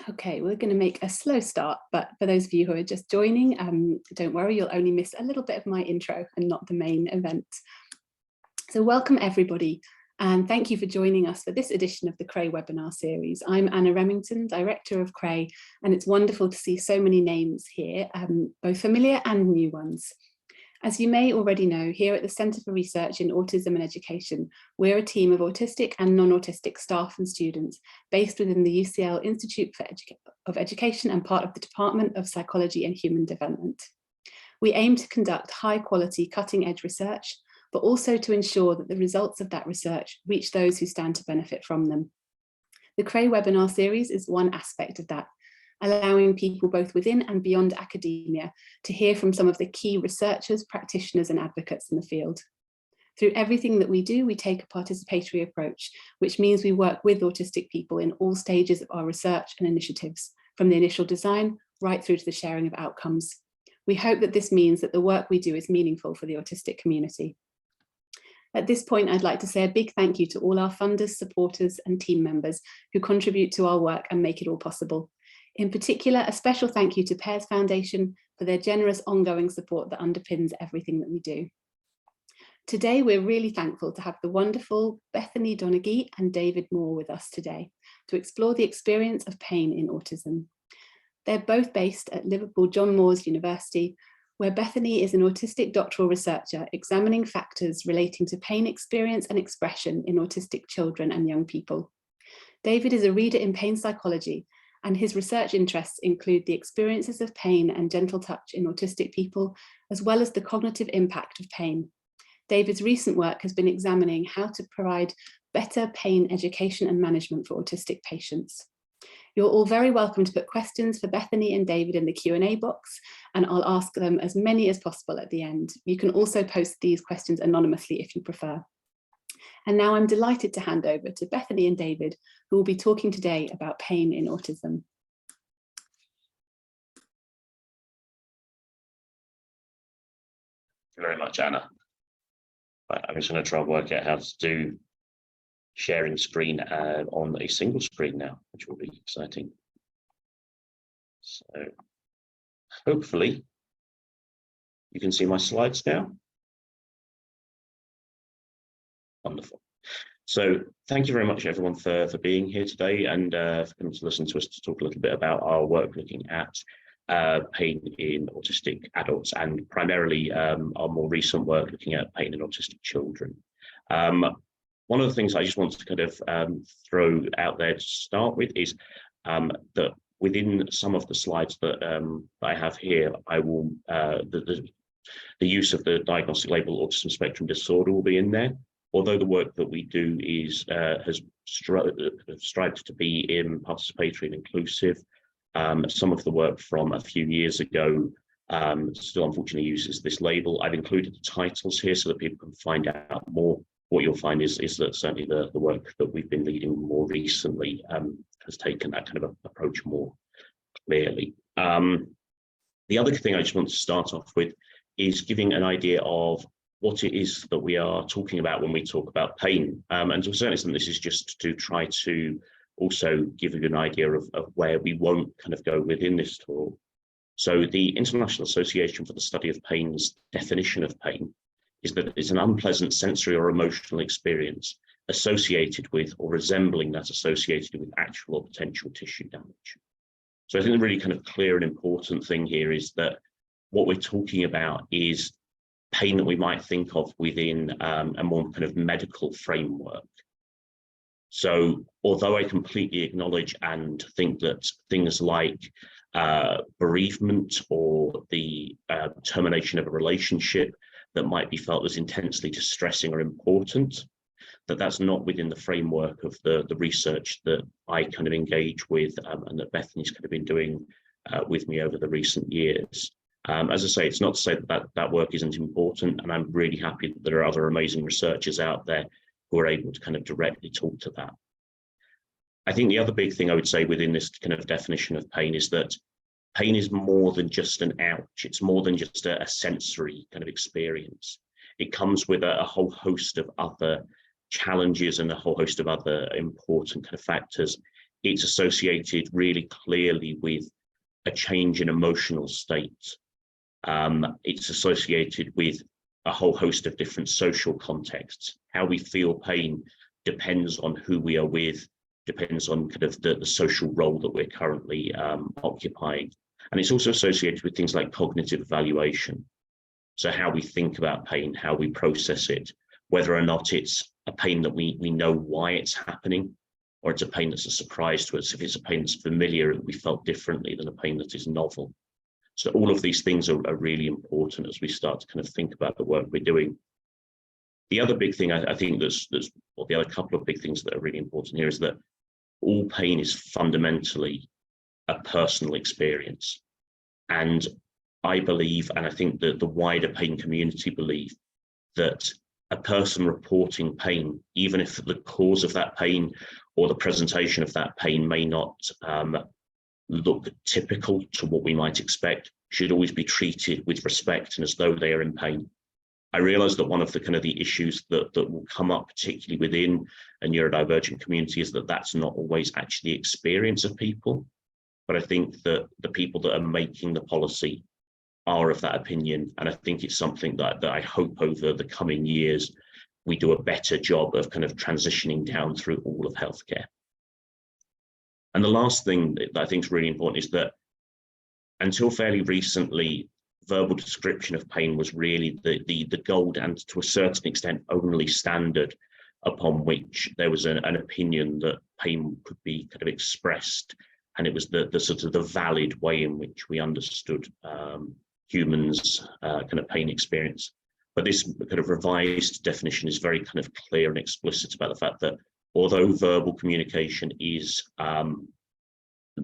Okay, we're going to make a slow start, but for those of you who are just joining, don't worry, you'll only miss a little bit of my intro and not the main event. So welcome everybody, and thank you for joining us for this edition of the Crae webinar series. I'm Anna Remington, Director of Crae, and it's wonderful to see so many names here, both familiar and new ones. As you may already know, here at the Centre for Research in Autism and Education, we're a team of autistic and non-autistic staff and students based within the UCL Institute of Education and part of the Department of Psychology and Human Development. We aim to conduct high quality, cutting edge research, but also to ensure that the results of that research reach those who stand to benefit from them. The Crae webinar series is one aspect of that, allowing people both within and beyond academia to hear from some of the key researchers, practitioners and advocates in the field. Through everything that we do, we take a participatory approach, which means we work with autistic people in all stages of our research and initiatives, from the initial design right through to the sharing of outcomes. We hope that this means that the work we do is meaningful for the autistic community. At this point, I'd like to say a big thank you to all our funders, supporters and team members who contribute to our work and make it all possible. In particular, a special thank you to Pears Foundation for their generous ongoing support that underpins everything that we do. Today, we're really thankful to have the wonderful Bethany Donaghy and David Moore with us today to explore the experience of pain in autism. They're both based at Liverpool John Moores University, where Bethany is an autistic doctoral researcher examining factors relating to pain experience and expression in autistic children and young people. David is a reader in pain psychology, and his research interests include the experiences of pain and gentle touch in autistic people, as well as the cognitive impact of pain. David's recent work has been examining how to provide better pain education and management for autistic patients. You're all very welcome to put questions for Bethany and David in the Q&A box, and I'll ask them as many as possible at the end. You can also post these questions anonymously if you prefer. And now I'm delighted to hand over to Bethany and David, who will be talking today about pain in autism. Thank you very much, Anna. I'm just going to try and work out how to do sharing screen on a single screen now, which will be exciting. So hopefully you can see my slides now. Wonderful. So thank you very much, everyone, for being here today and for coming to listen to us to talk a little bit about our work looking at pain in autistic adults and primarily our more recent work looking at pain in autistic children. One of the things I just want to kind of throw out there to start with is that within some of the slides that I have here, I will the use of the diagnostic label autism spectrum disorder will be in there. Although the work that we do is has strived to be participatory and inclusive, some of the work from a few years ago still unfortunately uses this label. I've included the titles here so that people can find out more. What you'll find is that certainly the work that we've been leading more recently has taken that kind of approach more clearly. The other thing I just want to start off with is giving an idea of what it is that we are talking about when we talk about pain. And to a certain extent, this is just to try to also give you an idea of where we won't kind of go within this talk. So the International Association for the Study of Pain's definition of pain is that it's an unpleasant sensory or emotional experience associated with or resembling that associated with actual or potential tissue damage. So I think the really kind of clear and important thing here is that what we're talking about is pain that we might think of within a more kind of medical framework. So although I completely acknowledge and think that things like bereavement or the termination of a relationship that might be felt as intensely distressing or important, that's not within the framework of the research that I kind of engage with and that Bethany's kind of been doing with me over the recent years. As I say, it's not to say that work isn't important, and I'm really happy that there are other amazing researchers out there who are able to kind of directly talk to that. I think the other big thing I would say within this kind of definition of pain is that pain is more than just an ouch. It's more than just a sensory kind of experience. It comes with a whole host of other challenges and a whole host of other important kind of factors, it's associated really clearly with a change in emotional state. It's associated with a whole host of different social contexts. How we feel pain depends on who we are with, depends on kind of the social role that we're currently occupying. And it's also associated with things like cognitive evaluation. So how we think about pain, how we process it, whether or not it's a pain that we know why it's happening, or it's a pain that's a surprise to us. If it's a pain that's familiar, it will be felt differently than a pain that is novel. So all of these things are really important as we start to kind of think about the work we're doing. The other big thing I think or the other couple of big things that are really important here is that all pain is fundamentally a personal experience. And I believe, and I think that the wider pain community believe, that a person reporting pain, even if the cause of that pain or the presentation of that pain may not look typical to what we might expect, should always be treated with respect and as though they are in pain. I realize that one of the kind of the issues that will come up, particularly within a neurodivergent community, is that that's not always actually the experience of people. But I think that the people that are making the policy are of that opinion. And I think it's something that I hope over the coming years, we do a better job of kind of transitioning down through all of healthcare. And the last thing that I think is really important is that until fairly recently, verbal description of pain was really the gold and to a certain extent only standard upon which there was an opinion that pain could be kind of expressed. And it was the sort of the valid way in which we understood humans' kind of pain experience. But this kind of revised definition is very kind of clear and explicit about the fact that although verbal communication is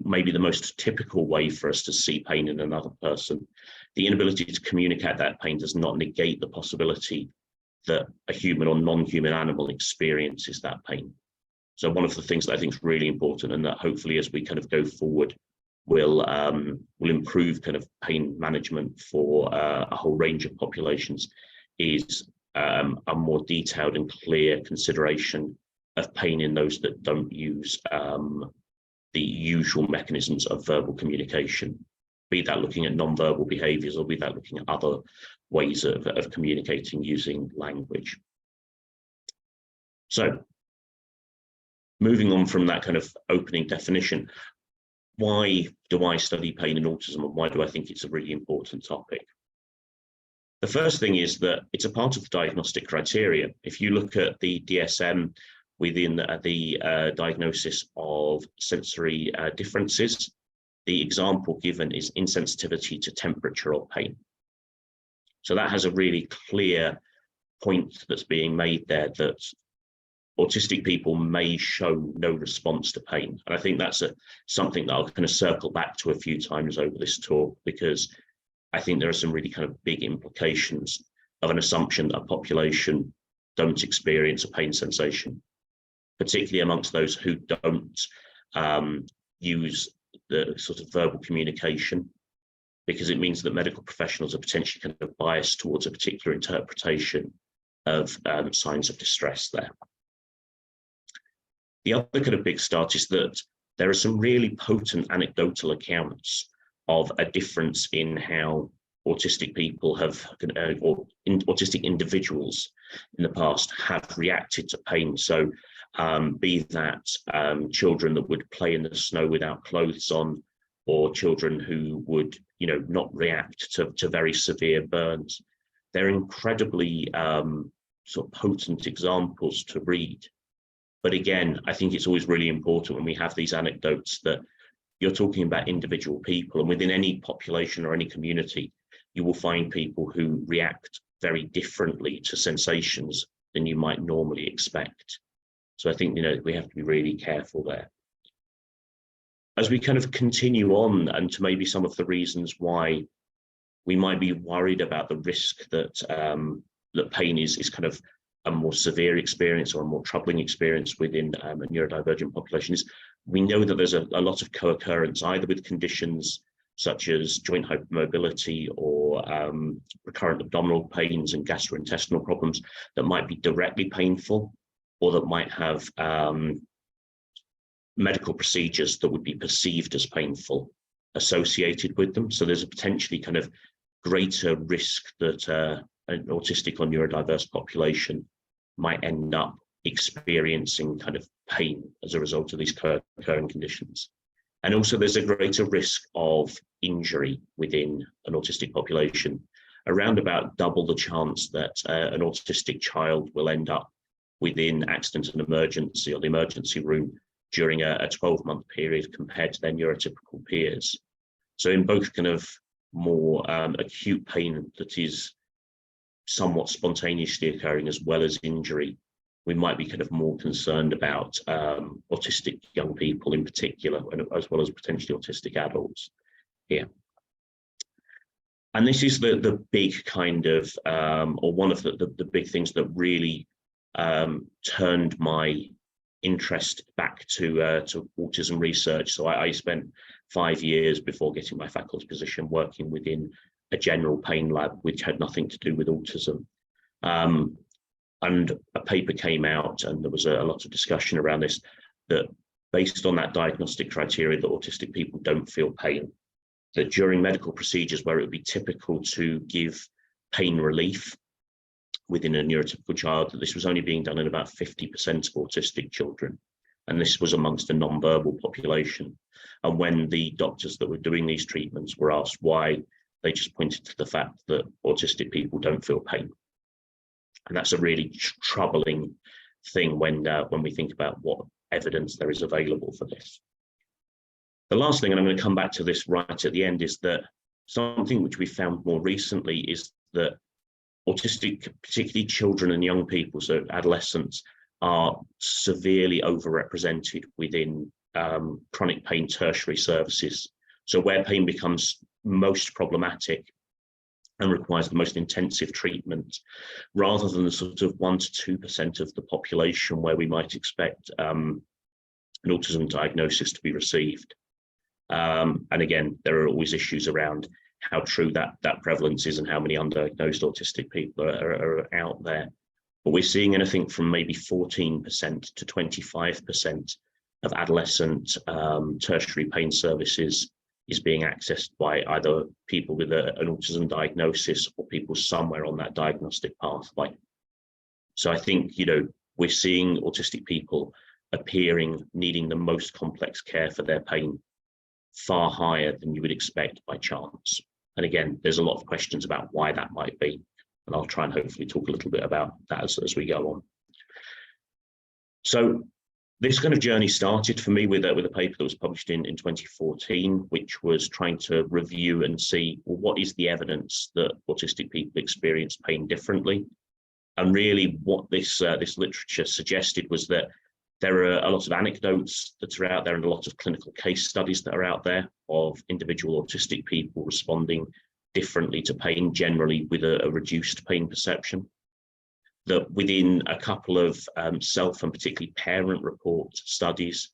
maybe the most typical way for us to see pain in another person, the inability to communicate that pain does not negate the possibility that a human or non-human animal experiences that pain. So one of the things that I think is really important, and that hopefully as we kind of go forward will improve kind of pain management for a whole range of populations, is a more detailed and clear consideration of pain in those that don't use the usual mechanisms of verbal communication, be that looking at non-verbal behaviours or be that looking at other ways of communicating using language. So moving on from that kind of opening definition, why do I study pain in autism, and why do I think it's a really important topic? The first thing is that it's a part of the diagnostic criteria. If you look at the DSM within the diagnosis of sensory differences, the example given is insensitivity to temperature or pain. So that has a really clear point that's being made there, that autistic people may show no response to pain. And I think that's something that I'll kind of circle back to a few times over this talk, because I think there are some really kind of big implications of an assumption that a population don't experience a pain sensation, particularly amongst those who don't use the sort of verbal communication, because it means that medical professionals are potentially kind of biased towards a particular interpretation of signs of distress there. The other kind of big start is that there are some really potent anecdotal accounts of a difference in how autistic people have, or autistic individuals in the past have reacted to pain. So be that children that would play in the snow without clothes on, or children who would, not react to very severe burns. They're incredibly sort of potent examples to read. But again, I think it's always really important when we have these anecdotes that you're talking about individual people, and within any population or any community, you will find people who react very differently to sensations than you might normally expect. So I think, we have to be really careful there. As we kind of continue on, and to maybe some of the reasons why we might be worried about the risk that that pain is kind of a more severe experience or a more troubling experience within a neurodivergent population, is we know that there's a lot of co-occurrence, either with conditions such as joint hypermobility or recurrent abdominal pains and gastrointestinal problems that might be directly painful, or that might have medical procedures that would be perceived as painful associated with them. So there's a potentially kind of greater risk that an autistic or neurodiverse population might end up experiencing kind of pain as a result of these occurring conditions. And also there's a greater risk of injury within an autistic population, around about double the chance that an autistic child will end up within accident and emergency or the emergency room during a 12-month period compared to their neurotypical peers. So in both kind of more acute pain that is somewhat spontaneously occurring as well as injury, we might be kind of more concerned about autistic young people in particular, as well as potentially autistic adults here. And this is the big kind of, or one of the big things that really turned my interest back to autism research. So I spent 5 years before getting my faculty position working within a general pain lab, which had nothing to do with autism. And a paper came out, and there was a lot of discussion around this, that based on that diagnostic criteria that autistic people don't feel pain, that during medical procedures where it would be typical to give pain relief within a neurotypical child, that this was only being done in about 50% of autistic children. And this was amongst a non-verbal population. And when the doctors that were doing these treatments were asked why, they just pointed to the fact that autistic people don't feel pain. And that's a really troubling thing when we think about what evidence there is available for this. The last thing, and I'm going to come back to this right at the end, is that something which we found more recently is that autistic, particularly children and young people, so adolescents, are severely overrepresented within chronic pain tertiary services. So where pain becomes most problematic and requires the most intensive treatment, rather than the sort of 1 to 2% of the population where we might expect an autism diagnosis to be received. And again, there are always issues around how true that prevalence is and how many undiagnosed autistic people are out there. But we're seeing anything from maybe 14% to 25% of adolescent tertiary pain services is being accessed by either people with an autism diagnosis or people somewhere on that diagnostic pathway. So I think, we're seeing autistic people appearing needing the most complex care for their pain far higher than you would expect by chance. And again, there's a lot of questions about why that might be. And I'll try and hopefully talk a little bit about that as we go on. So this kind of journey started for me with a paper that was published in 2014, which was trying to review and see, well, what is the evidence that autistic people experience pain differently? And really what this literature suggested was that there are a lot of anecdotes that are out there and a lot of clinical case studies that are out there of individual autistic people responding differently to pain, generally with a reduced pain perception. That within a couple of self and particularly parent report studies,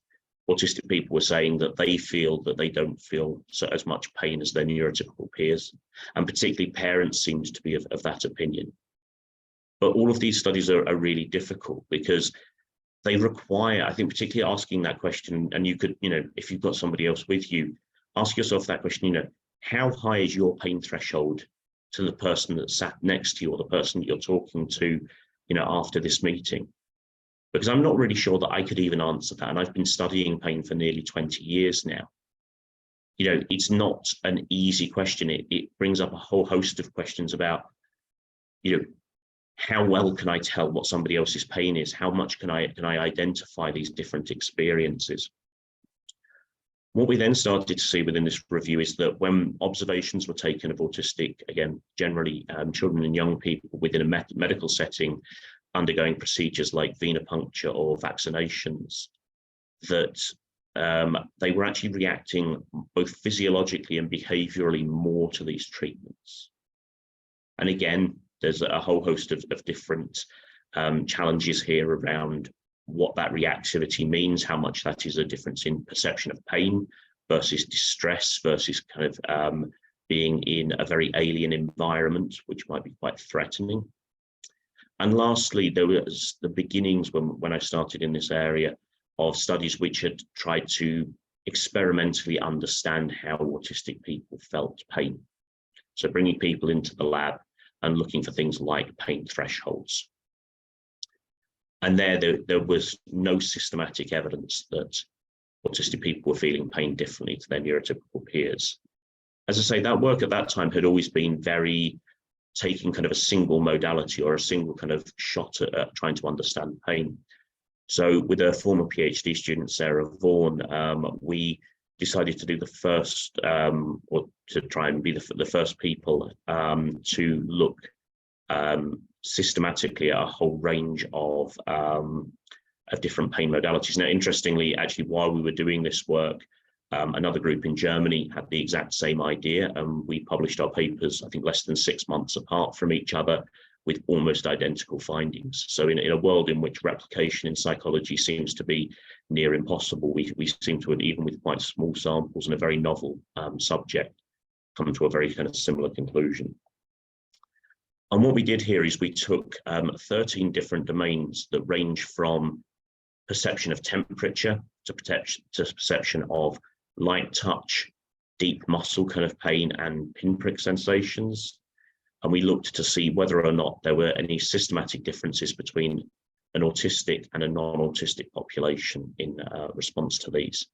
autistic people were saying that they feel that they don't feel as much pain as their neurotypical peers, and particularly parents seemed to be of that opinion. But all of these studies are really difficult because they require, I think, particularly asking that question, and you could, if you've got somebody else with you, ask yourself that question, how high is your pain threshold to the person that sat next to you or the person that you're talking to, after this meeting? Because I'm not really sure that I could even answer that. And I've been studying pain for nearly 20 years now. It's not an easy question. It brings up a whole host of questions about, how well can I tell what somebody else's pain is? How much can I identify these different experiences? What we then started to see within this review is that when observations were taken of autistic, again, generally children and young people within a medical setting undergoing procedures like venipuncture or vaccinations, that they were actually reacting both physiologically and behaviorally more to these treatments. And again, there's a whole host of different challenges here around what that reactivity means, how much that is a difference in perception of pain versus distress versus kind of being in a very alien environment, which might be quite threatening. And lastly, there was the beginnings when I started in this area of studies which had tried to experimentally understand how autistic people felt pain. So bringing people into the lab and looking for things like pain thresholds. And there was no systematic evidence that autistic people were feeling pain differently to their neurotypical peers. As I say, that work at that time had always been very taking kind of a single modality or a single kind of shot at trying to understand pain. So with a former PhD student, Sarah Vaughan, we decided to do the first, or to try and be the first people to look systematically at a whole range of different pain modalities. Now, interestingly, actually, while we were doing this work, another group in Germany had the exact same idea, and we published our papers, I think, less than 6 months apart from each other, with almost identical findings. So in a world in which replication in psychology seems to be near impossible, we seem to, even with quite small samples and a very novel subject, come to a very kind of similar conclusion. And what we did here is we took 13 different domains that range from perception of temperature to perception of light touch, deep muscle kind of pain, and pinprick sensations. And we looked to see whether or not there were any systematic differences between an autistic and a non-autistic population in response to these.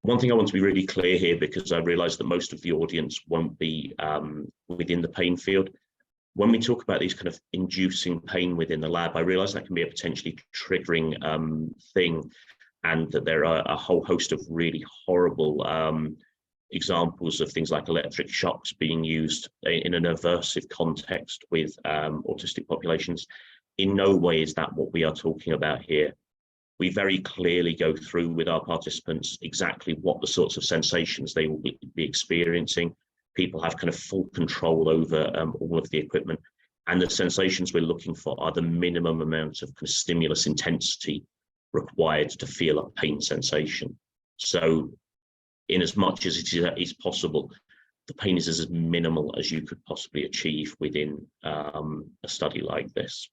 One thing I want to be really clear here, because I realise that most of the audience won't be within the pain field. When we talk about these kind of inducing pain within the lab, I realise that can be a potentially triggering thing, and that there are a whole host of really horrible examples of things like electric shocks being used in an aversive context with autistic populations. In no way is that what we are talking about here. We very clearly go through with our participants exactly what the sorts of sensations they will be experiencing. People have kind of full control over all of the equipment, and the sensations we're looking for are the minimum amount of kind of stimulus intensity required to feel a pain sensation. So in as much as it is possible, the pain is as minimal as you could possibly achieve within a study like this.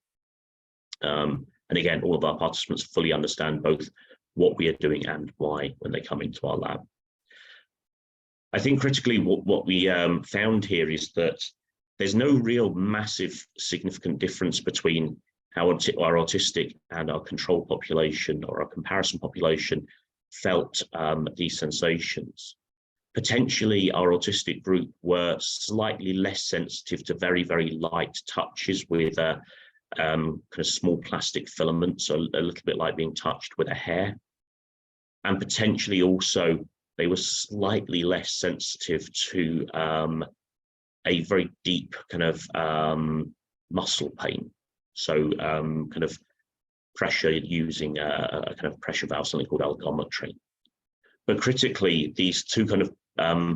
And again, all of our participants fully understand both what we are doing and why when they come into our lab. I think critically what we found here is that there's no real massive significant difference between how our autistic and our control population or our comparison population felt these sensations. Potentially, our autistic group were slightly less sensitive to very, very light touches with kind of small plastic filaments, a little bit like being touched with a hair. And potentially also, they were slightly less sensitive to a very deep kind of muscle pain. So kind of pressure using a kind of pressure valve, something called algometry. But critically, these two kind of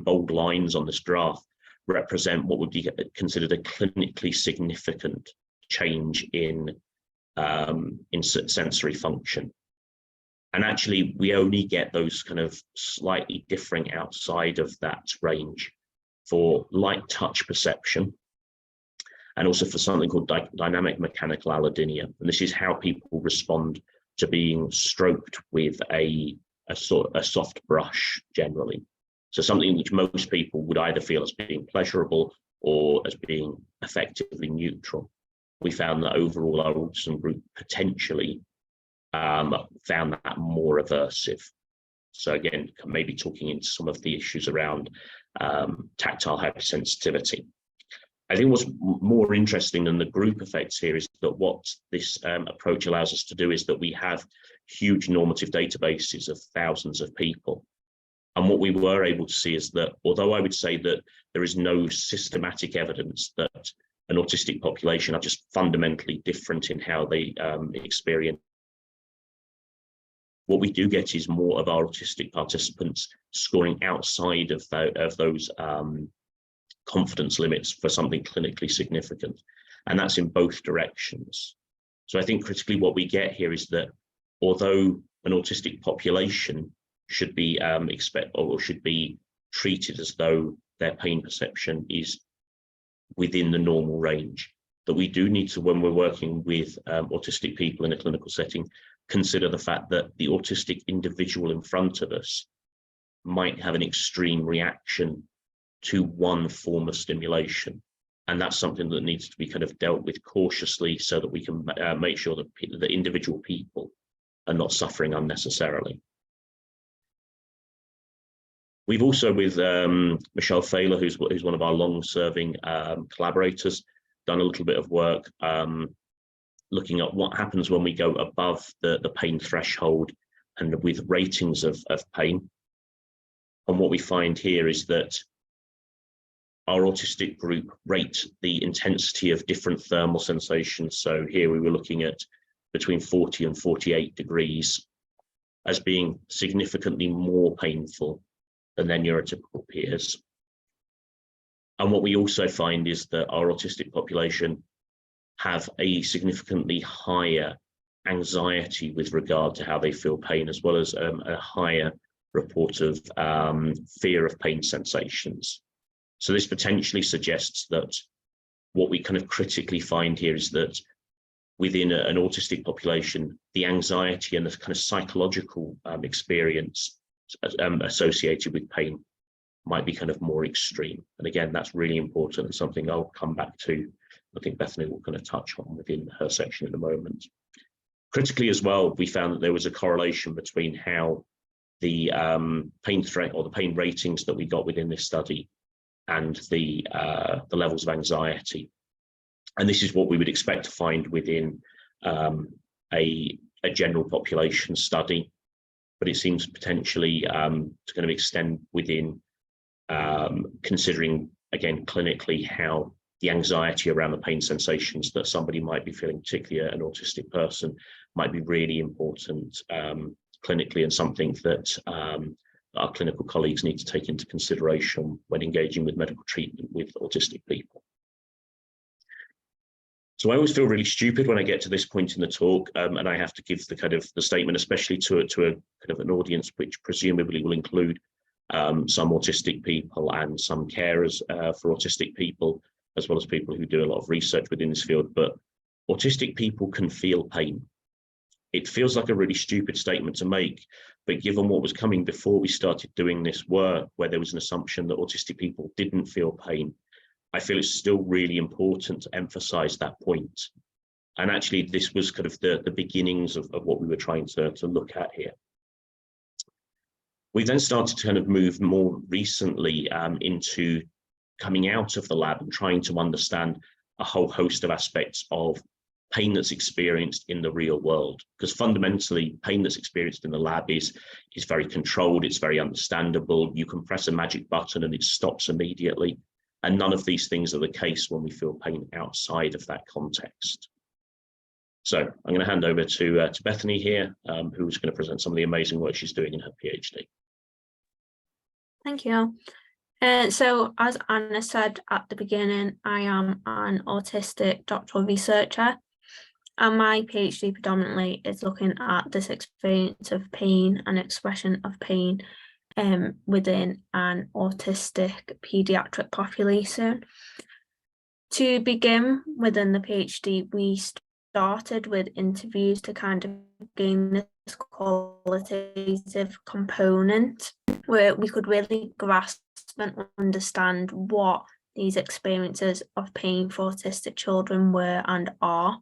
bold lines on this graph represent what would be considered a clinically significant change in sensory function. And actually, we only get those kind of slightly differing outside of that range for light touch perception, and also for something called dynamic mechanical allodynia. And this is how people respond to being stroked with a soft brush generally. So something which most people would either feel as being pleasurable or as being effectively neutral. We found that overall our autism group potentially found that more aversive. So again, maybe talking into some of the issues around tactile hypersensitivity. I think what's more interesting than the group effects here is that what this approach allows us to do is that we have huge normative databases of thousands of people. And what we were able to see is that, although I would say that there is no systematic evidence that an autistic population are just fundamentally different in how they experience, what we do get is more of our autistic participants scoring outside of those confidence limits for something clinically significant. And that's in both directions. So I think critically what we get here is that although an autistic population should be should be treated as though their pain perception is within the normal range, that we do need to, when we're working with autistic people in a clinical setting, consider the fact that the autistic individual in front of us might have an extreme reaction to one form of stimulation. And that's something that needs to be kind of dealt with cautiously so that we can make sure that the individual people are not suffering unnecessarily. We've also, with Michelle Thaler, who's one of our long-serving collaborators, done a little bit of work looking at what happens when we go above the pain threshold and with ratings of pain. And what we find here is that our autistic group rate the intensity of different thermal sensations. So here we were looking at between 40 and 48 degrees as being significantly more painful than their neurotypical peers. And what we also find is that our autistic population have a significantly higher anxiety with regard to how they feel pain, as well as a higher report of fear of pain sensations. So this potentially suggests that what we kind of critically find here is that within an autistic population, the anxiety and the kind of psychological experience associated with pain might be kind of more extreme. And again, that's really important and something I'll come back to. I think Bethany will kind of touch on within her section in a moment. Critically as well, we found that there was a correlation between how the pain threat or the pain ratings that we got within this study and the levels of anxiety. And this is what we would expect to find within a general population study, but it seems potentially to kind of extend within considering, again, clinically how the anxiety around the pain sensations that somebody might be feeling, particularly an autistic person, might be really important clinically, and something that our clinical colleagues need to take into consideration when engaging with medical treatment with autistic people. So I always feel really stupid when I get to this point in the talk, and I have to give the kind of the statement, especially to a kind of an audience which presumably will include some autistic people and some carers for autistic people, as well as people who do a lot of research within this field. But autistic people can feel pain. It feels like a really stupid statement to make, but given what was coming before we started doing this work, where there was an assumption that autistic people didn't feel pain, I feel it's still really important to emphasize that point. And actually, this was kind of the beginnings of what we were trying to look at here. We then started to kind of move more recently into coming out of the lab and trying to understand a whole host of aspects of pain that's experienced in the real world, because fundamentally pain that's experienced in the lab is very controlled, it's very understandable. You can press a magic button and it stops immediately, and none of these things are the case when we feel pain outside of that context. So I'm going to hand over to Bethany here, who's going to present some of the amazing work she's doing in her PhD. Thank you. So as Anna said at the beginning, I am an autistic doctoral researcher, and my PhD predominantly is looking at this experience of pain and expression of pain within an autistic paediatric population. To begin within the PhD, we started with interviews to kind of gain this qualitative component where we could really grasp and understand what these experiences of pain for autistic children were and are.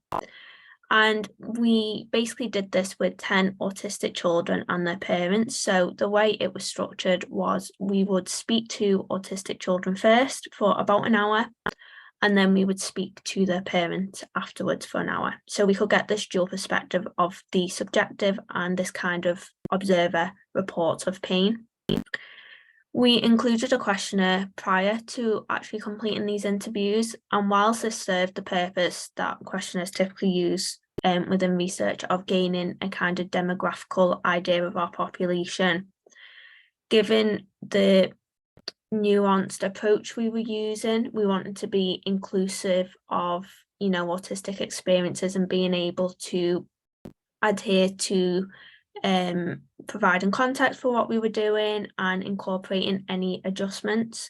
And we basically did this with 10 autistic children and their parents. So the way it was structured was we would speak to autistic children first for about an hour, and then we would speak to their parents afterwards for an hour. So we could get this dual perspective of the subjective and this kind of observer report of pain. We included a questionnaire prior to actually completing these interviews, and whilst this served the purpose that questionnaires typically use within research of gaining a kind of demographical idea of our population, given the nuanced approach we were using, we wanted to be inclusive of, autistic experiences and being able to adhere to providing context for what we were doing and incorporating any adjustments.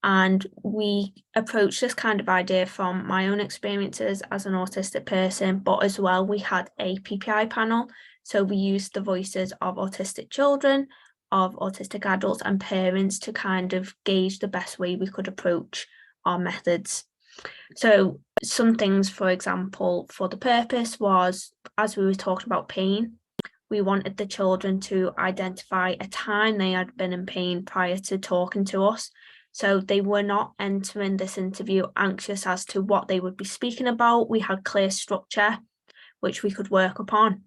And we approached this kind of idea from my own experiences as an autistic person, but as well we had a PPI panel. So we used the voices of autistic children, of autistic adults and parents to kind of gauge the best way we could approach our methods. So some things, for example, for the purpose was, as we were talking about pain, we wanted the children to identify a time they had been in pain prior to talking to us. So they were not entering this interview anxious as to what they would be speaking about. We had clear structure, which we could work upon.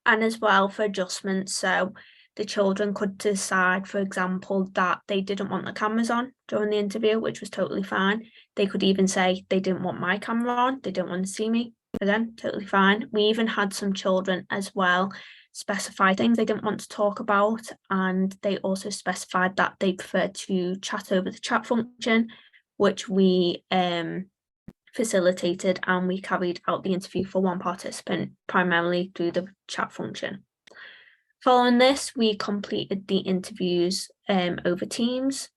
And as well for adjustments, so the children could decide, for example, that they didn't want the cameras on during the interview, which was totally fine. They could even say they didn't want my camera on, they didn't want to see me. Again, totally fine. We even had some children as well specify things they didn't want to talk about, and they also specified that they preferred to chat over the chat function, which we facilitated, and we carried out the interview for one participant primarily through the chat function. Following this, we completed the interviews over Teams.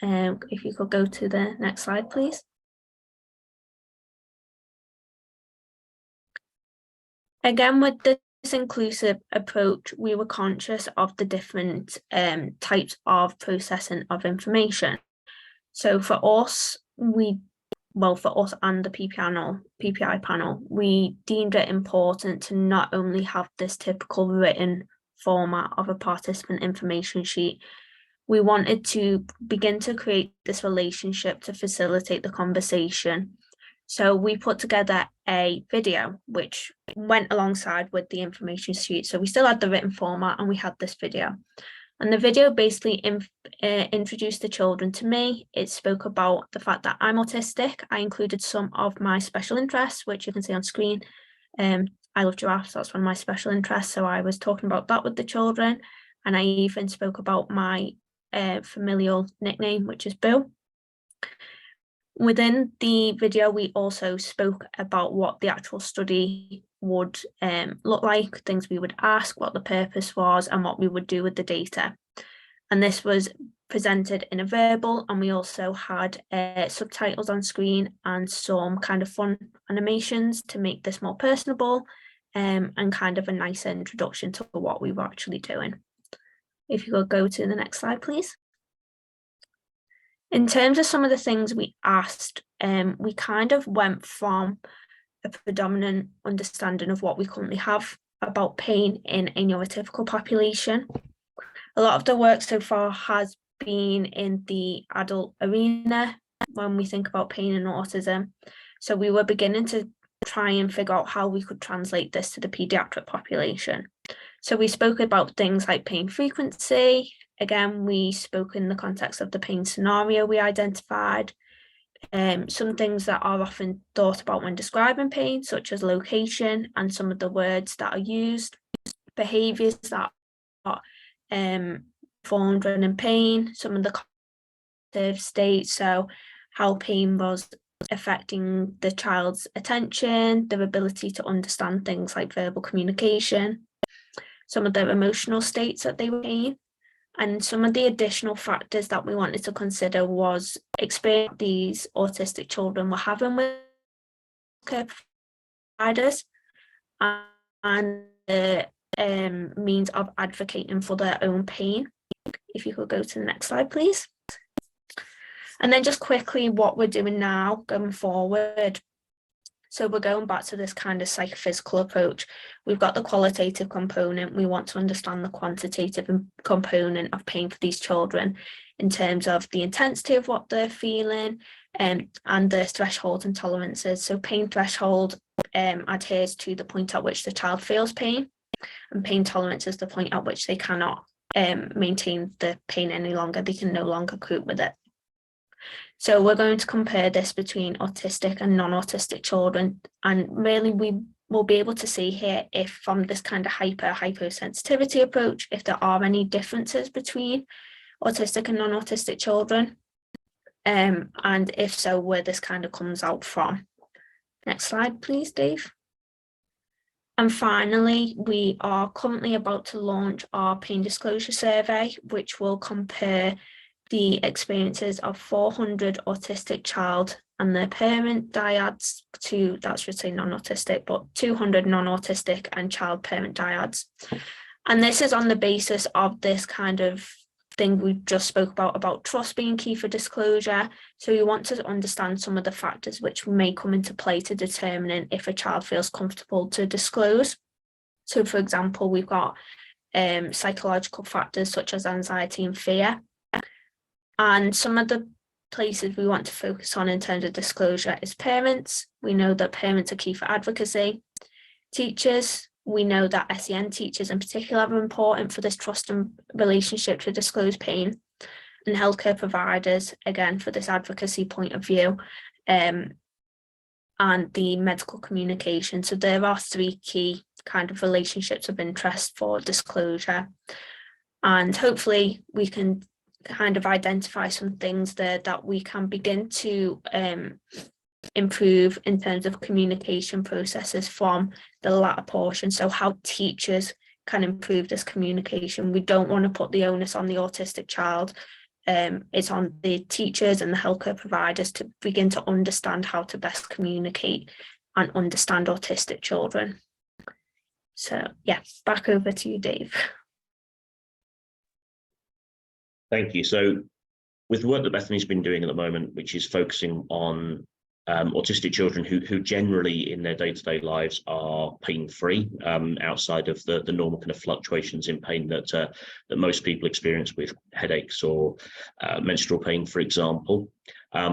If you could go to the next slide, please. Again, with this inclusive approach, we were conscious of the different types of processing of information. So for us, for us and the PPI panel, we deemed it important to not only have this typical written format of a participant information sheet, we wanted to begin to create this relationship to facilitate the conversation. So we put together a video which went alongside with the information sheet. So we still had the written format and we had this video. And the video basically introduced the children to me. It spoke about the fact that I'm autistic. I included some of my special interests, which you can see on screen. I love giraffes, that's one of my special interests. So I was talking about that with the children. And I even spoke about my familial nickname, which is Boo. Within the video, we also spoke about what the actual study would look like, things we would ask, what the purpose was, and what we would do with the data. And this was presented in a verbal, and we also had subtitles on screen and some kind of fun animations to make this more personable and kind of a nicer introduction to what we were actually doing. If you could go to the next slide, please. In terms of some of the things we asked, we kind of went from a predominant understanding of what we currently have about pain in a neurotypical population. A lot of the work so far has been in the adult arena when we think about pain and autism. So we were beginning to try and figure out how we could translate this to the pediatric population. So we spoke about things like pain frequency. Again, we spoke in the context of the pain scenario we identified. Some things that are often thought about when describing pain, such as location and some of the words that are used, behaviours that are formed when in pain, some of the cognitive states, so how pain was affecting the child's attention, their ability to understand things like verbal communication, some of their emotional states that they were in. And some of the additional factors that we wanted to consider was experience these autistic children were having with care providers and the means of advocating for their own pain. If you could go to the next slide, please. And then just quickly what we're doing now going forward. So we're going back to this kind of psychophysical approach. We've got the qualitative component. We want to understand the quantitative component of pain for these children in terms of the intensity of what they're feeling and the thresholds and tolerances. So pain threshold adheres to the point at which the child feels pain, and pain tolerance is the point at which they cannot maintain the pain any longer. They can no longer cope with it. So we're going to compare this between autistic and non-autistic children, and really we will be able to see here if from this kind of hypersensitivity approach, if there are any differences between autistic and non-autistic children, and if so, where this kind of comes out from. Next slide, please, Dave. And finally, we are currently about to launch our pain disclosure survey, which will compare the experiences of 400 autistic child and their parent dyads to, that should say non-autistic, but 200 non-autistic and child parent dyads. And this is on the basis of this kind of thing we just spoke about trust being key for disclosure. So we want to understand some of the factors which may come into play to determining if a child feels comfortable to disclose. So for example, we've got psychological factors such as anxiety and fear. And some of the places we want to focus on in terms of disclosure is parents. We know that parents are key for advocacy. Teachers, we know that SEN teachers in particular are important for this trust and relationship to disclose pain. And healthcare providers, again, for this advocacy point of view, and the medical communication. So there are three key kind of relationships of interest for disclosure. And hopefully we can kind of identify some things there that we can begin to improve in terms of communication processes from the latter portion. So how teachers can improve this communication. We don't want to put the onus on the autistic child. It's on the teachers and the healthcare providers to begin to understand how to best communicate and understand autistic children. So yeah, back over to you, Dave. Thank you. So with the work that Bethany's been doing at the moment, which is focusing on autistic children who generally in their day-to-day lives are pain-free, outside of the normal kind of fluctuations in pain that most people experience with headaches or menstrual pain, for example.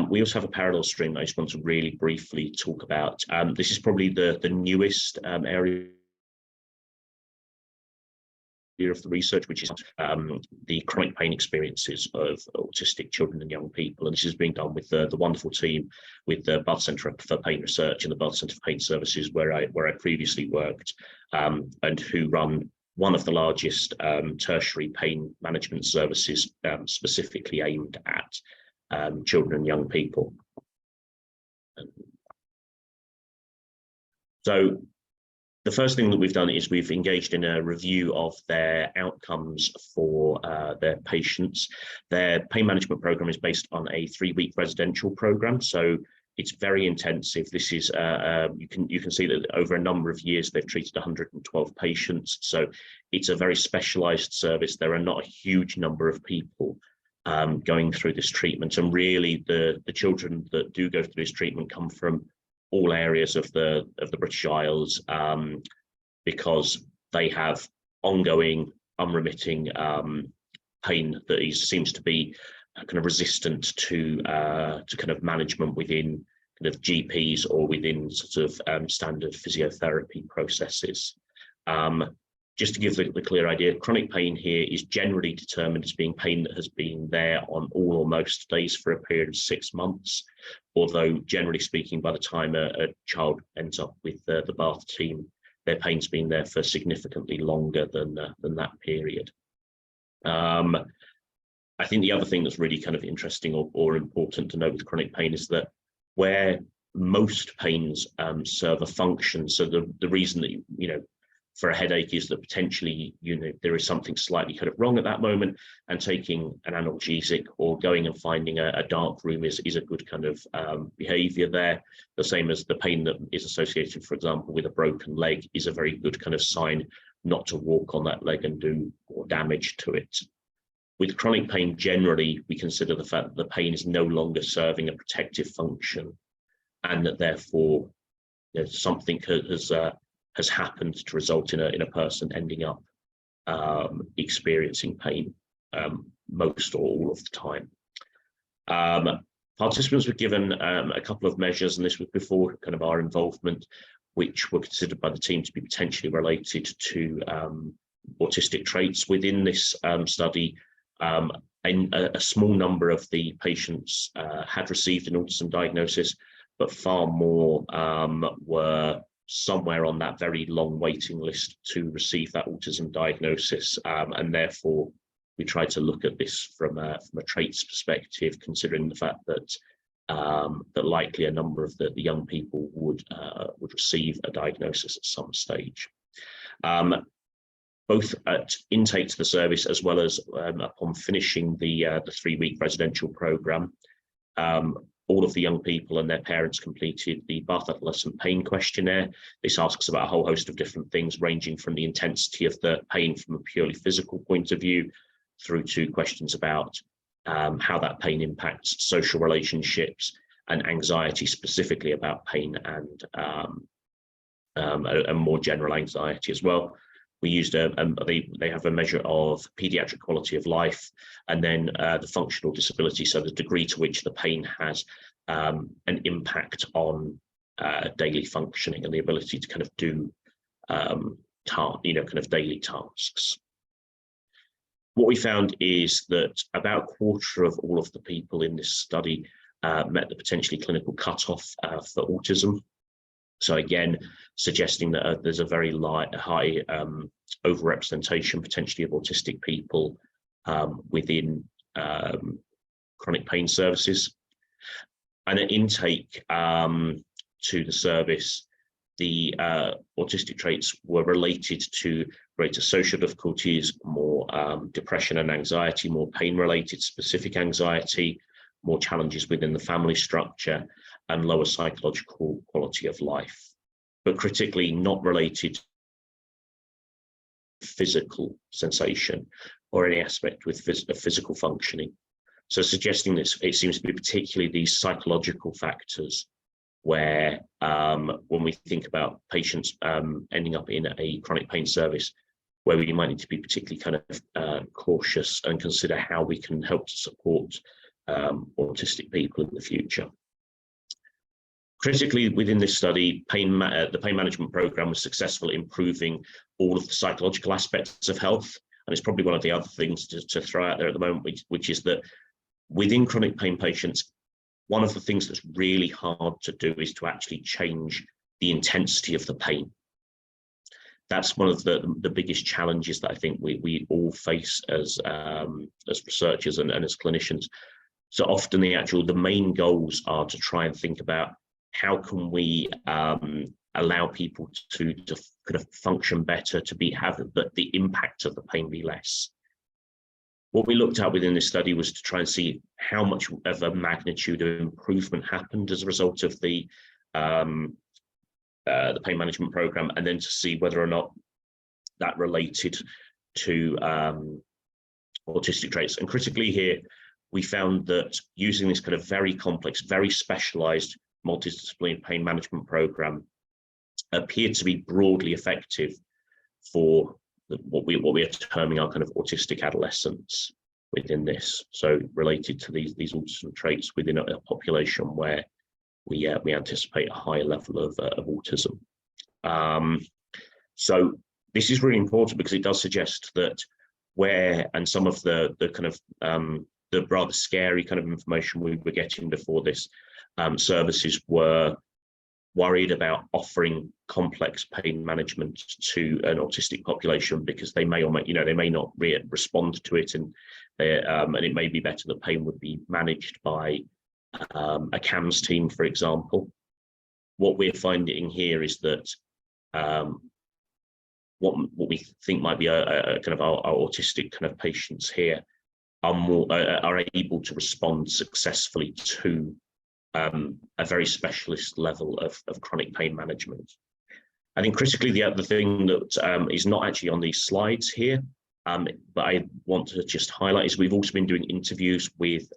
We also have a parallel stream that I just want to really briefly talk about. This is probably the newest area of the research, which is the chronic pain experiences of autistic children and young people. And this is being done with the wonderful team with the Bath Centre for Pain Research and the Bath Centre for Pain Services, where I previously worked, and who run one of the largest tertiary pain management services specifically aimed at children and young people. So the first thing that we've done is we've engaged in a review of their outcomes for their patients. Their pain management program is based on a 3-week residential program, so it's very intensive. This is you can see that over a number of years they've treated 112 patients, so it's a very specialised service. There are not a huge number of people going through this treatment, and really the children that do go through this treatment come from all areas of the British Isles, because they have ongoing, unremitting pain that seems to be kind of resistant to kind of management within kind of GPs or within sort of standard physiotherapy processes. Just to give the clear idea, chronic pain here is generally determined as being pain that has been there on all or most days for a period of 6 months, although generally speaking, by the time a child ends up with the Bath team, their pain's been there for significantly longer than that period. I think the other thing that's really kind of interesting or important to note with chronic pain is that where most pains serve a function, so the reason that, for a headache is that potentially, there is something slightly kind of wrong at that moment, and taking an analgesic or going and finding a dark room is a good kind of behavior there. The same as the pain that is associated, for example, with a broken leg is a very good kind of sign not to walk on that leg and do more damage to it. With chronic pain, generally, we consider the fact that the pain is no longer serving a protective function, and that therefore something has happened to result in a person ending up experiencing pain most or all of the time. Participants were given a couple of measures, and this was before kind of our involvement, which were considered by the team to be potentially related to autistic traits. Within this study, a small number of the patients had received an autism diagnosis, but far more were somewhere on that very long waiting list to receive that autism diagnosis, and therefore we tried to look at this from a traits perspective, considering the fact that that likely a number of the young people would receive a diagnosis at some stage, both at intake to the service as well as upon finishing the 3-week residential program. all of the young people and their parents completed the Bath Adolescent Pain Questionnaire. This asks about a whole host of different things, ranging from the intensity of the pain from a purely physical point of view, through to questions about how that pain impacts social relationships and anxiety, specifically about pain and more general anxiety as well. We used they have a measure of pediatric quality of life, and then the functional disability, so the degree to which the pain has an impact on daily functioning and the ability to kind of do kind of daily tasks. What we found is that about a quarter of all of the people in this study met the potentially clinical cutoff for autism. So again, suggesting that there's a very high overrepresentation potentially of autistic people within chronic pain services. And at intake to the service, the autistic traits were related to greater social difficulties, more depression and anxiety, more pain-related specific anxiety, more challenges within the family structure, and lower psychological quality of life, but critically not related to physical sensation or any aspect with physical functioning. So suggesting that it seems to be particularly these psychological factors where when we think about patients ending up in a chronic pain service, where we might need to be particularly kind of cautious and consider how we can help to support autistic people in the future. Critically, within this study, the pain management program was successful in improving all of the psychological aspects of health. And it's probably one of the other things to throw out there at the moment, which is that within chronic pain patients, one of the things that's really hard to do is to actually change the intensity of the pain. That's one of the biggest challenges that I think we all face as researchers and as clinicians. So often the main goals are to try and think about how can we allow people to kind of function better, to have the impact of the pain be less. What we looked at within this study was to try and see how much of a magnitude of improvement happened as a result of the pain management program, and then to see whether or not that related to autistic traits. And critically here, we found that using this kind of very complex, very specialized multidisciplinary pain management program appeared to be broadly effective for what we are terming our kind of autistic adolescents within this. So related to these autism traits within a population where we anticipate a higher level of autism. So this is really important because it does suggest that and some of the kind of the rather scary kind of information we were getting before this, services were worried about offering complex pain management to an autistic population because they may not respond to it, and it may be better that pain would be managed by a CAMS team, for example. What we're finding here is that what we think might be a kind of our autistic kind of patients here are able to respond successfully to a very specialist level of chronic pain management. I think critically, the other thing that is not actually on these slides here, but I want to just highlight, is we've also been doing interviews with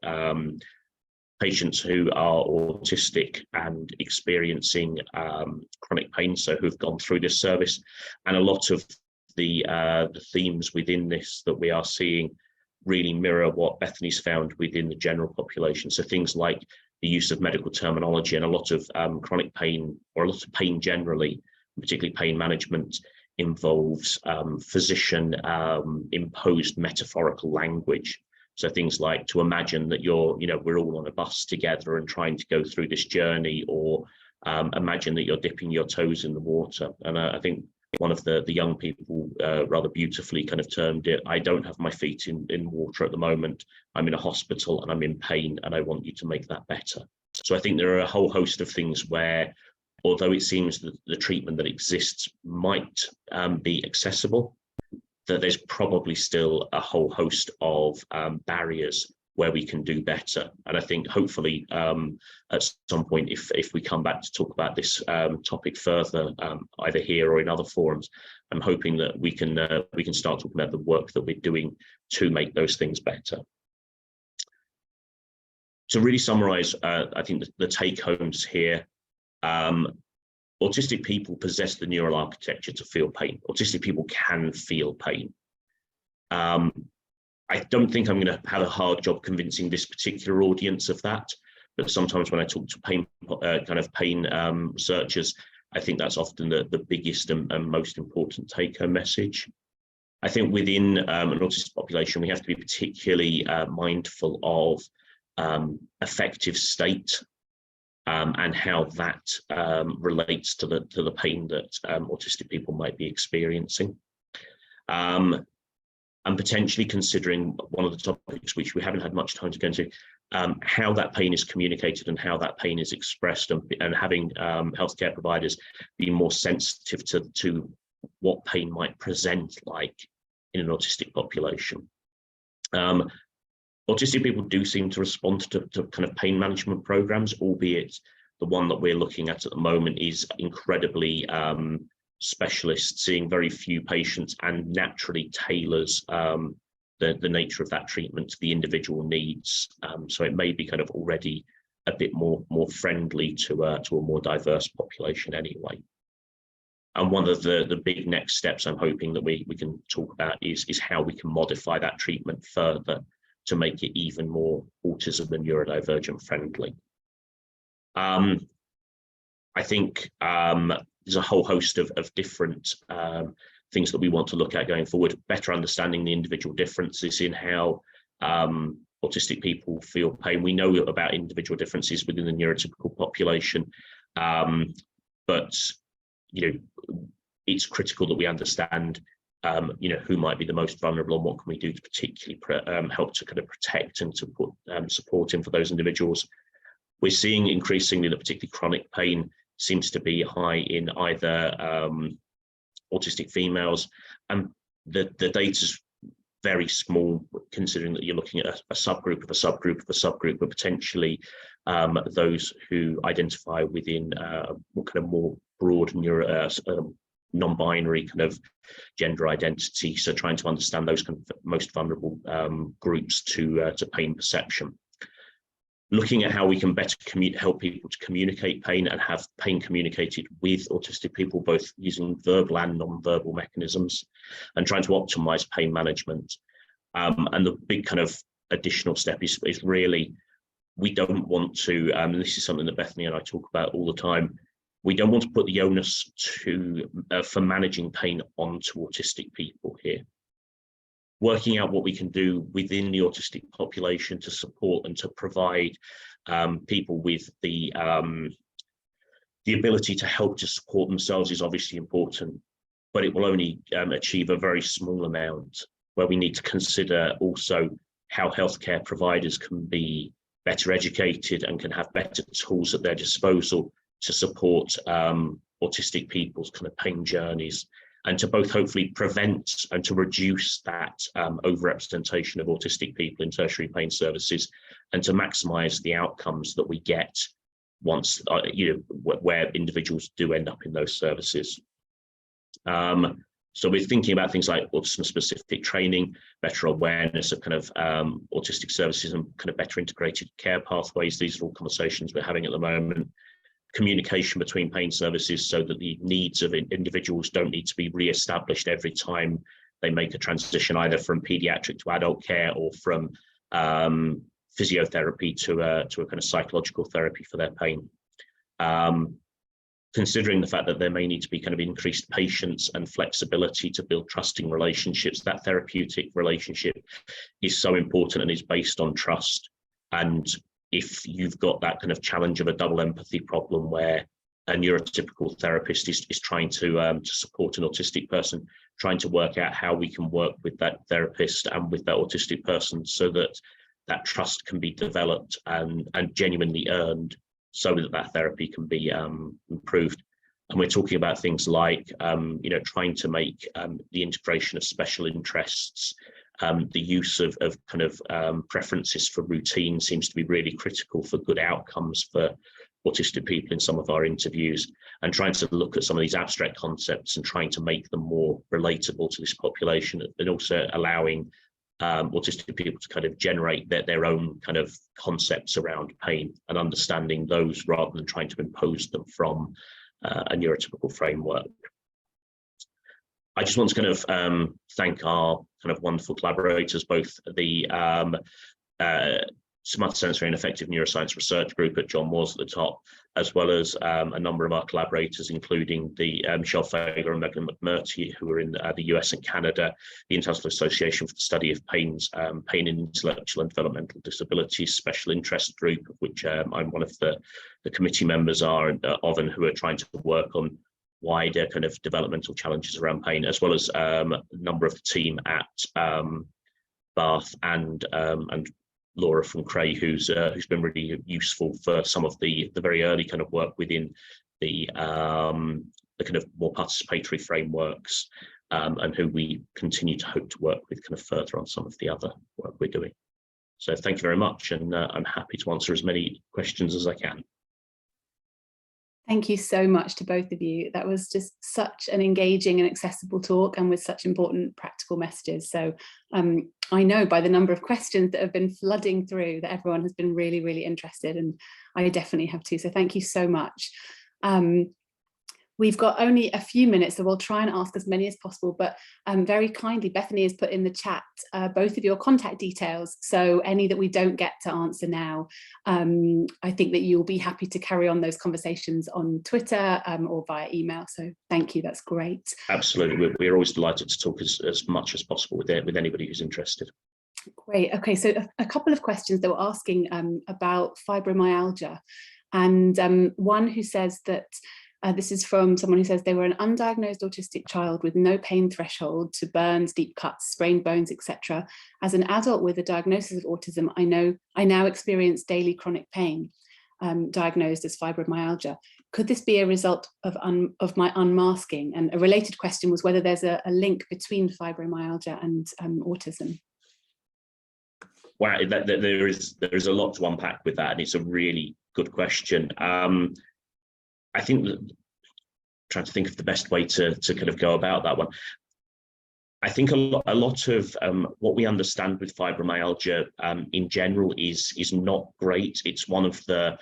patients who are autistic and experiencing chronic pain, so who've gone through this service. And a lot of the themes within this that we are seeing really mirror what Bethany's found within the general population. So things like the use of medical terminology, and a lot of chronic pain, or a lot of pain generally, particularly pain management, involves physician imposed metaphorical language. So things like to imagine that we're all on a bus together and trying to go through this journey, or imagine that you're dipping your toes in the water. And I think one of the young people rather beautifully kind of termed it, I don't have my feet in water at the moment. I'm in a hospital and I'm in pain, and I want you to make that better. So I think there are a whole host of things where, although it seems that the treatment that exists might be accessible, that there's probably still a whole host of barriers where we can do better. And I think hopefully at some point, if we come back to talk about this topic further, either here or in other forums, I'm hoping that we can start talking about the work that we're doing to make those things better. To really summarize, I think the take homes here, autistic people possess the neural architecture to feel pain. Autistic people can feel pain. I don't think I'm going to have a hard job convincing this particular audience of that, but sometimes when I talk to pain researchers, I think that's often the biggest and most important take-home message. I think within an autistic population, we have to be particularly mindful of affective state and how that relates to the pain that autistic people might be experiencing. And potentially considering one of the topics which we haven't had much time to go into, how that pain is communicated and how that pain is expressed, and having healthcare providers be more sensitive to what pain might present like in an autistic population. Autistic people do seem to respond to kind of pain management programs, albeit the one that we're looking at the moment is incredibly specialist, seeing very few patients, and naturally tailors the nature of that treatment to the individual needs. So it may be kind of already a bit more friendly to a more diverse population anyway. And one of the big next steps I'm hoping that we can talk about is how we can modify that treatment further to make it even more autism and neurodivergent friendly. I think there's a whole host of different things that we want to look at going forward, better understanding the individual differences in how autistic people feel pain. We know about individual differences within the neurotypical population, but it's critical that we understand who might be the most vulnerable and what can we do to particularly help to kind of protect and to put support in for those individuals. We're seeing increasingly that particularly chronic pain seems to be high in either autistic females, and the data is very small, considering that you're looking at a subgroup of a subgroup of a subgroup, but potentially those who identify within kind of more broad non-binary kind of gender identity. So trying to understand those kind of most vulnerable groups to pain perception. Looking at how we can better help people to communicate pain and have pain communicated with autistic people, both using verbal and non-verbal mechanisms, and trying to optimize pain management. And the big kind of additional step is really, we don't want to, and this is something that Bethany and I talk about all the time, we don't want to put the onus for managing pain onto autistic people here. Working out what we can do within the autistic population to support and to provide people with the ability to help to support themselves is obviously important, but it will only achieve a very small amount, where we need to consider also how healthcare providers can be better educated and can have better tools at their disposal to support autistic people's kind of pain journeys, and to both hopefully prevent and to reduce that overrepresentation of autistic people in tertiary pain services, and to maximise the outcomes that we get once, where individuals do end up in those services. So we're thinking about things like autism-specific training, better awareness of kind of autistic services, and kind of better integrated care pathways. These are all conversations we're having at the moment. Communication between pain services, so that the needs of individuals don't need to be re-established every time they make a transition, either from paediatric to adult care, or from physiotherapy to a kind of psychological therapy for their pain. Considering the fact that there may need to be kind of increased patience and flexibility to build trusting relationships, that therapeutic relationship is so important and is based on trust. And if you've got that kind of challenge of a double empathy problem, where a neurotypical therapist is trying to support an autistic person, trying to work out how we can work with that therapist and with that autistic person, so that that trust can be developed and genuinely earned, so that that therapy can be improved. And we're talking about things like, trying to make the integration of special interests the use of kind of preferences for routine seems to be really critical for good outcomes for autistic people in some of our interviews, and trying to look at some of these abstract concepts and trying to make them more relatable to this population, and also allowing autistic people to kind of generate their own kind of concepts around pain and understanding those rather than trying to impose them from a neurotypical framework. I just want to kind of thank our kind of wonderful collaborators, both the Smart Sensory and Effective Neuroscience Research Group at John Moores at the top, as well as a number of our collaborators, including the Michelle Fager and Megan McMurtry, who are in the US and Canada, the International Association for the Study of Pain in Intellectual and Developmental Disabilities Special Interest Group, of which I'm one of the committee members of, and who are trying to work on wider kind of developmental challenges around pain, as well as a number of the team at Bath and Laura from Crae, who's been really useful for some of the very early kind of work within the kind of more participatory frameworks, and who we continue to hope to work with kind of further on some of the other work we're doing. So thank you very much, and I'm happy to answer as many questions as I can. Thank you so much to both of you. That was just such an engaging and accessible talk, and with such important practical messages. So I know by the number of questions that have been flooding through that everyone has been really, really interested, and I definitely have too. So thank you so much. We've got only a few minutes, so we'll try and ask as many as possible, but very kindly, Bethany has put in the chat both of your contact details, so any that we don't get to answer now, I think that you'll be happy to carry on those conversations on Twitter or via email, so thank you, that's great. Absolutely, we're always delighted to talk as much as possible with anybody who's interested. Great, okay, so a couple of questions that were asking about fibromyalgia, and one who says that this is from someone who says they were an undiagnosed autistic child with no pain threshold to burns, deep cuts, sprained bones, etc. As an adult with a diagnosis of autism, I now experience daily chronic pain, diagnosed as fibromyalgia. Could this be a result of my unmasking? And a related question was whether there's a link between fibromyalgia and autism. Wow, there is a lot to unpack with that, and it's a really good question. I think that trying to think of the best way to kind of go about that one. I think a lot of what we understand with fibromyalgia in general is not great. It's one of the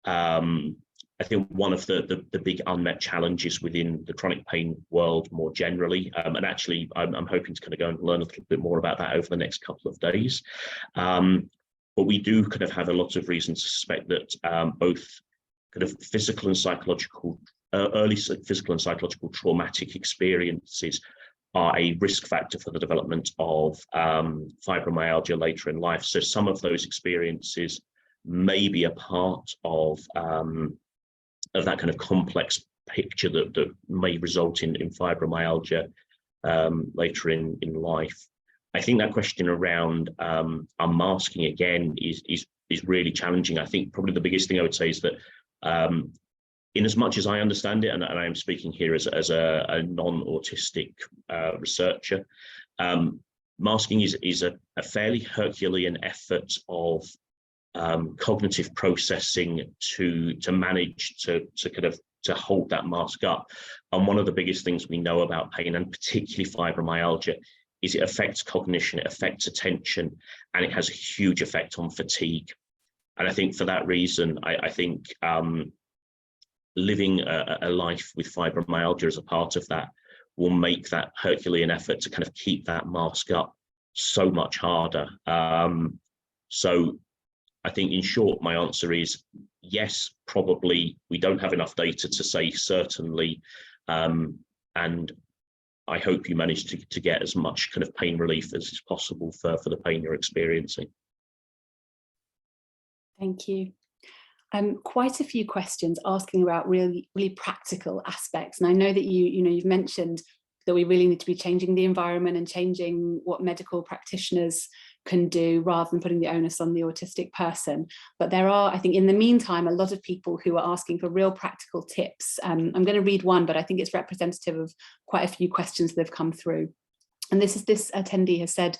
I think one of the big unmet challenges within the chronic pain world more generally, and actually I'm hoping to kind of go and learn a little bit more about that over the next couple of days. But we do kind of have a lot of reasons to suspect that both kind of physical and psychological, early physical and psychological traumatic experiences are a risk factor for the development of fibromyalgia later in life. So some of those experiences may be a part of that kind of complex picture that may result in fibromyalgia later in life. I think that question around unmasking again is really challenging. I think probably the biggest thing I would say is that in as much as I understand it, and I am speaking here as a non-autistic researcher, masking is a fairly Herculean effort of cognitive processing to manage to kind of to hold that mask up. And one of the biggest things we know about pain, and particularly fibromyalgia, is it affects cognition, it affects attention, and it has a huge effect on fatigue. And I think for that reason, I think living a life with fibromyalgia as a part of that will make that Herculean effort to kind of keep that mask up so much harder. So I think in short, my answer is yes, probably we don't have enough data to say certainly. And I hope you manage to get as much kind of pain relief as is possible for the pain you're experiencing. Thank you. Quite a few questions asking about really practical aspects, and I know that you've mentioned that we really need to be changing the environment and changing what medical practitioners can do rather than putting the onus on the autistic person. But there are, I think, in the meantime, a lot of people who are asking for real practical tips. I'm going to read one, but I think it's representative of quite a few questions that have come through. And this attendee has said,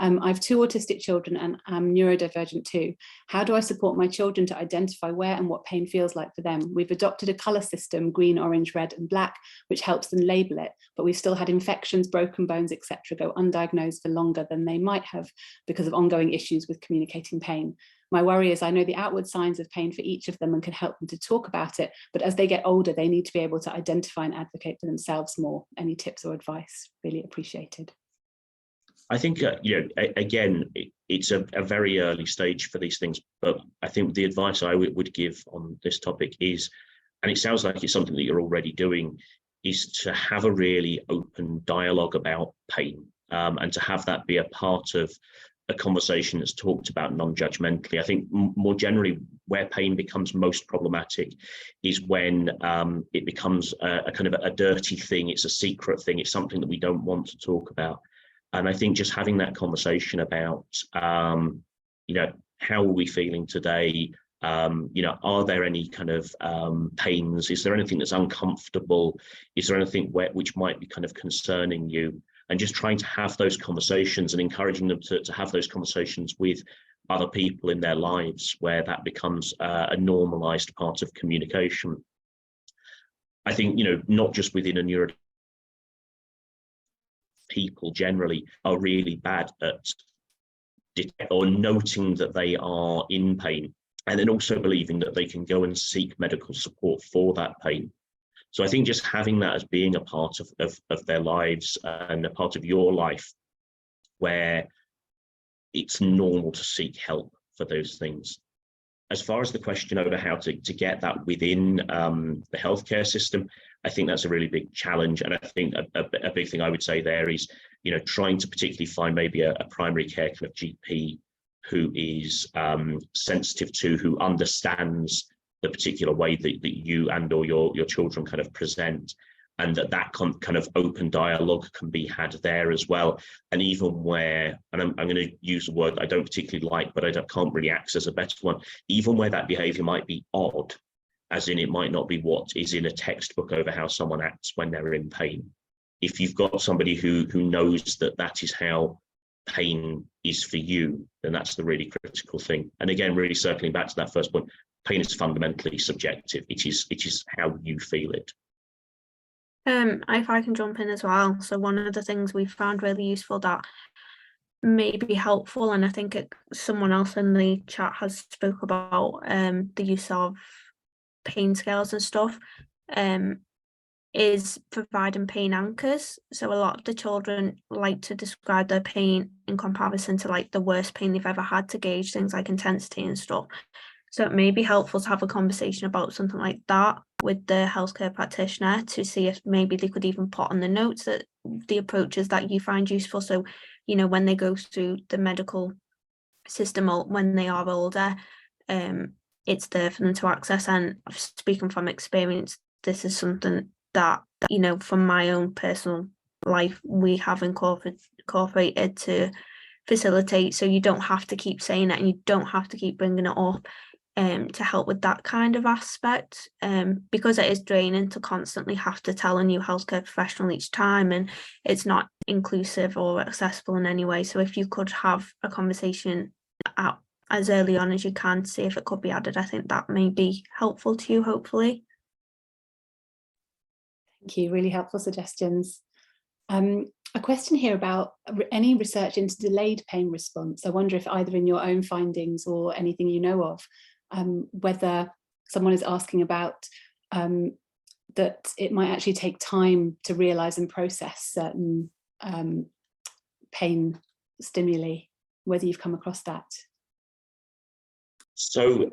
I have 2 autistic children and I'm neurodivergent too. How do I support my children to identify where and what pain feels like for them? We've adopted a colour system, green, orange, red and black, which helps them label it, but we've still had infections, broken bones, etc. go undiagnosed for longer than they might have because of ongoing issues with communicating pain. My worry is I know the outward signs of pain for each of them and can help them to talk about it, but as they get older, they need to be able to identify and advocate for themselves more. Any tips or advice? Really appreciated. I think, again, it's a very early stage for these things, but I think the advice I would give on this topic is, and it sounds like it's something that you're already doing, is to have a really open dialogue about pain, and to have that be a part of a conversation that's talked about non-judgmentally. I think more generally where pain becomes most problematic is when it becomes a kind of a dirty thing, it's a secret thing, it's something that we don't want to talk about. And I think just having that conversation about, how are we feeling today? Are there any kind of pains? Is there anything that's uncomfortable? Is there anything which might be kind of concerning you? And just trying to have those conversations and encouraging them to have those conversations with other people in their lives where that becomes a normalized part of communication. I think, not just within a neuro, people generally are really bad at noting that they are in pain, and then also believing that they can go and seek medical support for that pain. So I think just having that as being a part of their lives and a part of your life where it's normal to seek help for those things. As far as the question over how to get that within the healthcare system, I think that's a really big challenge. And I think a big thing I would say there is, trying to particularly find maybe a primary care kind of GP who is sensitive to, who understands the particular way that you and or your children kind of present, and that kind of open dialogue can be had there as well. And even where, and I'm going to use a word I don't particularly like, but I can't really access a better one, even where that behavior might be odd, as in it might not be what is in a textbook over how someone acts when they're in pain. If you've got somebody who knows that is how pain is for you, then that's the really critical thing. And again, really circling back to that first point, pain is fundamentally subjective. It is how you feel it. If I can jump in as well. So one of the things we found really useful that may be helpful, and I think someone else in the chat has spoke about the use of pain scales and stuff, is providing pain anchors. So a lot of the children like to describe their pain in comparison to like the worst pain they've ever had to gauge things like intensity and stuff. So it may be helpful to have a conversation about something like that with the healthcare practitioner to see if maybe they could even put on the notes that the approaches that you find useful. So, when they go through the medical system or when they are older, it's there for them to access. And speaking from experience, this is something that, from my own personal life, we have incorporated to facilitate. So you don't have to keep saying it and you don't have to keep bringing it up. To help with that kind of aspect, because it is draining to constantly have to tell a new healthcare professional each time, and it's not inclusive or accessible in any way. So if you could have a conversation as early on as you can to see if it could be added, I think that may be helpful to you, hopefully. Thank you, really helpful suggestions. A question here about any research into delayed pain response. I wonder if either in your own findings or anything you know of, whether someone is asking about that it might actually take time to realise and process certain pain stimuli, whether you've come across that. So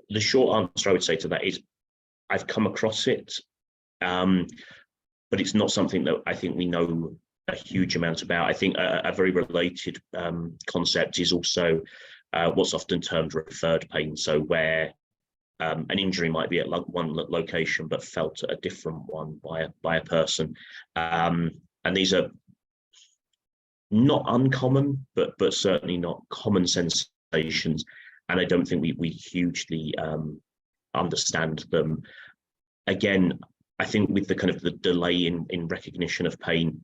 the short answer I would say to that is I've come across it, but it's not something that I think we know a huge amount about. I think a very related concept is also what's often termed referred pain. So where an injury might be at one location but felt at a different one by a person, and these are not uncommon, but certainly not common sensations. And I don't think we hugely understand them. Again, I think with the kind of the delay in recognition of pain,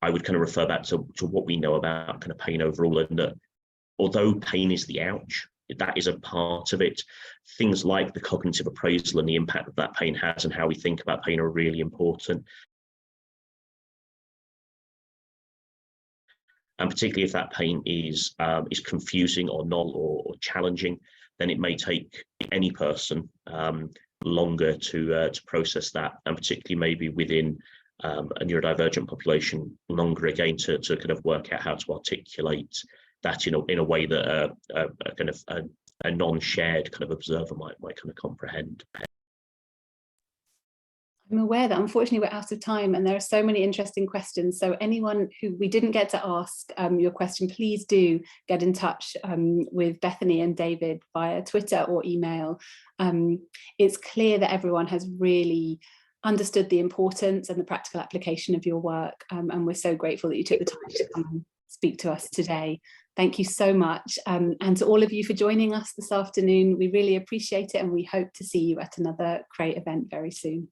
I would kind of refer back to what we know about kind of pain overall, and that although pain is the ouch, that is a part of it. Things like the cognitive appraisal and the impact that pain has and how we think about pain are really important. And particularly if that pain is confusing or null or challenging, then it may take any person longer to process that, and particularly maybe within a neurodivergent population, longer again to kind of work out how to articulate that in a way that a kind of a non-shared kind of observer might kind of comprehend. I'm aware that unfortunately we're out of time and there are so many interesting questions. So anyone who we didn't get to ask your question, please do get in touch with Bethany and David via Twitter or email. It's clear that everyone has really understood the importance and the practical application of your work. And we're so grateful that you took the time to come and speak to us today. Thank you so much. And to all of you for joining us this afternoon, we really appreciate it and we hope to see you at another Crae event very soon.